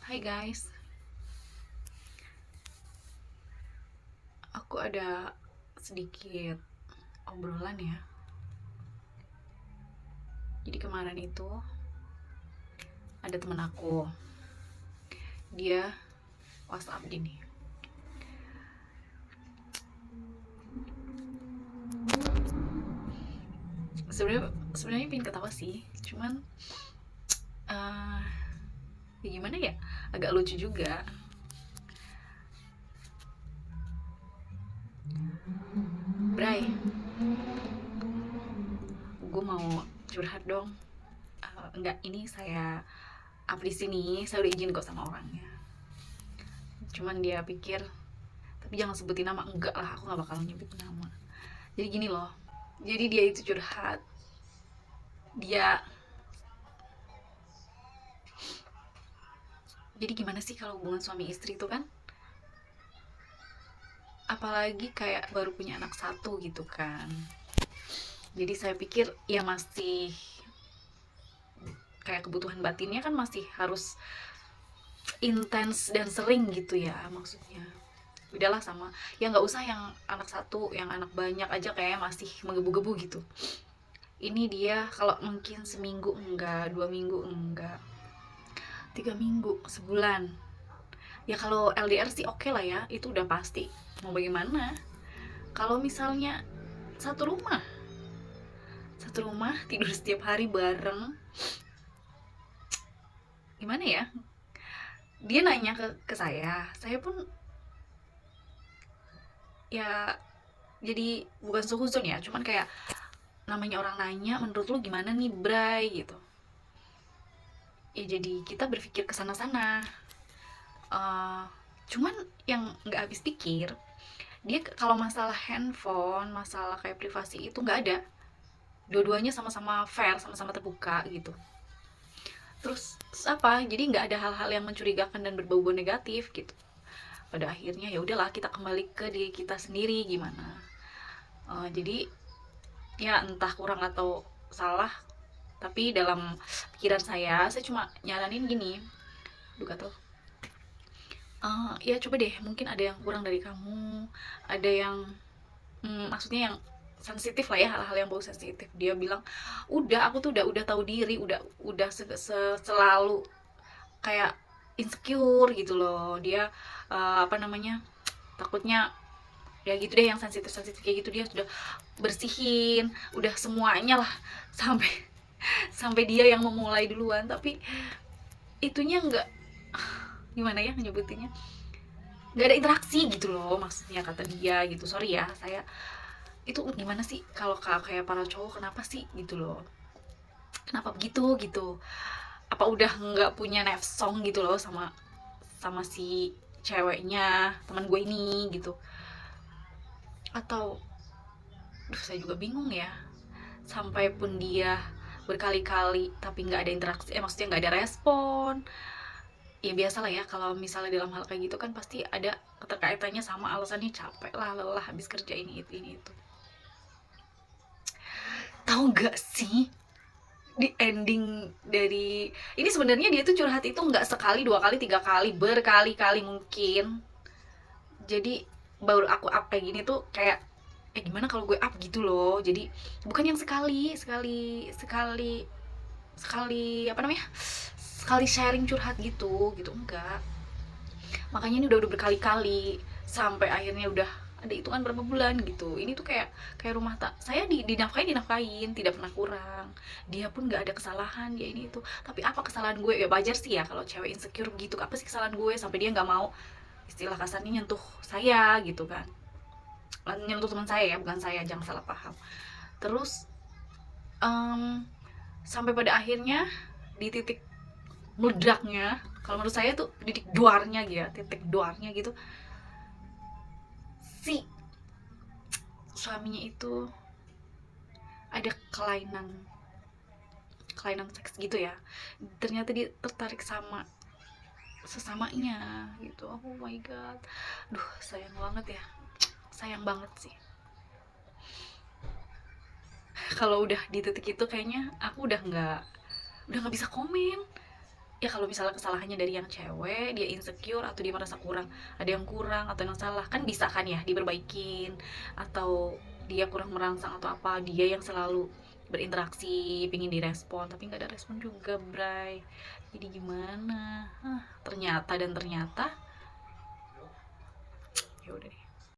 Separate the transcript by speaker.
Speaker 1: Hai guys, aku ada sedikit obrolan ya. Jadi kemarin itu ada teman aku, dia WhatsApp gini. Sebenarnya pengen ketawa sih, cuman eh ya gimana ya, agak lucu juga. Bray, gue mau curhat dong. Enggak, ini saya up di sini, saya udah izin kok sama orangnya. Cuman dia pikir, tapi jangan sebutin nama. Enggak lah, aku nggak bakal nyebut nama. Jadi gini loh, jadi dia itu curhat. Dia jadi gimana sih kalau hubungan suami istri itu kan, apalagi kayak baru punya anak satu gitu kan. Jadi saya pikir ya masih kayak kebutuhan batinnya kan masih harus intens dan sering gitu ya, maksudnya udahlah sama ya, nggak usah yang anak satu, yang anak banyak aja kayak masih menggebu-gebu gitu. Ini dia kalau mungkin seminggu enggak, 2 minggu enggak, 3 minggu, sebulan. Ya kalau LDR sih oke lah ya, itu udah pasti. Mau bagaimana? Kalau misalnya satu rumah, tidur setiap hari bareng, gimana ya? Dia nanya ke saya pun ya jadi bukan suhuzon ya, cuman kayak namanya orang nanya, menurut lu gimana nih Bray gitu. Ya jadi kita berpikir ke sana-sana. Uh, Cuman yang nggak habis pikir, dia kalau masalah handphone, masalah kayak privasi itu nggak ada. Dua-duanya sama-sama fair, sama-sama terbuka gitu. Terus apa? Jadi nggak ada hal-hal yang mencurigakan dan berbau-bau negatif gitu. Pada akhirnya ya udahlah, kita kembali ke diri kita sendiri gimana. Jadi ya entah kurang atau salah, tapi dalam pikiran saya cuma nyaranin gini. Duh gatel. Ya coba deh, mungkin ada yang kurang dari kamu, ada yang maksudnya yang sensitif lah ya, hal-hal yang bau sensitif. Dia bilang udah, aku tuh udah tahu diri, udah selalu kayak insecure gitu loh. Dia apa namanya, takutnya ya gitu deh, yang sensitif sensitif kayak gitu dia sudah bersihin, udah semuanya lah, sampai sampai dia yang memulai duluan. Tapi itunya nggak, gimana ya nyebutinnya, nggak ada interaksi gitu loh, maksudnya kata dia gitu. Sorry ya, saya itu gimana sih kalau kayak para cowok, kenapa sih gitu loh, kenapa begitu gitu. Apa udah nggak punya nafsong gitu loh sama sama si ceweknya teman gue ini gitu, atau saya juga bingung ya. Sampai pun dia berkali-kali tapi nggak ada interaksi, maksudnya nggak ada respon. Ya biasa lah ya, kalau misalnya dalam hal kayak gitu kan pasti ada keterkaitannya sama alasannya, capek lah, lelah, habis kerja, ini itu. Tahu nggak sih, di ending dari ini sebenarnya dia tuh curhat itu nggak sekali, 2 kali, 3 kali, berkali-kali mungkin. Jadi baru aku up kayak gini tuh kayak gimana kalau gue up gitu loh. Jadi bukan yang sekali sekali sekali sekali apa namanya, sekali sharing curhat gitu gitu, enggak. Makanya ini udah berkali-kali, sampai akhirnya udah ada hitungan berapa bulan gitu. Ini tuh kayak kayak rumah tak saya dinafkain, tidak pernah kurang. Dia pun nggak ada kesalahan, dia ini itu. Tapi apa kesalahan gue? Ya wajar sih ya kalau cewek insecure gitu. Apa sih kesalahan gue sampai dia nggak mau, istilah kasarnya, nyentuh saya gitu kan. Nyentuh teman saya ya, bukan saya, jangan salah paham. Terus um, sampai pada akhirnya di titik meledaknya, kalau menurut saya tuh titik duarnya gitu ya, titik duarnya gitu, si suaminya itu ada kelainan kelainan seks gitu ya. Ternyata dia tertarik sama sesamanya gitu. Oh my god, duh sayang banget ya, sayang banget sih. Kalau udah di titik itu kayaknya aku udah nggak bisa komen. ya kalau misalnya kesalahannya dari yang cewek, dia insecure atau dia merasa kurang, ada yang kurang atau yang salah, kan bisa kan ya diperbaikin, atau dia kurang merangsang atau apa, dia yang selalu berinteraksi pingin direspon tapi nggak ada respon juga, Bray. Jadi gimana? Ternyata ya udah deh.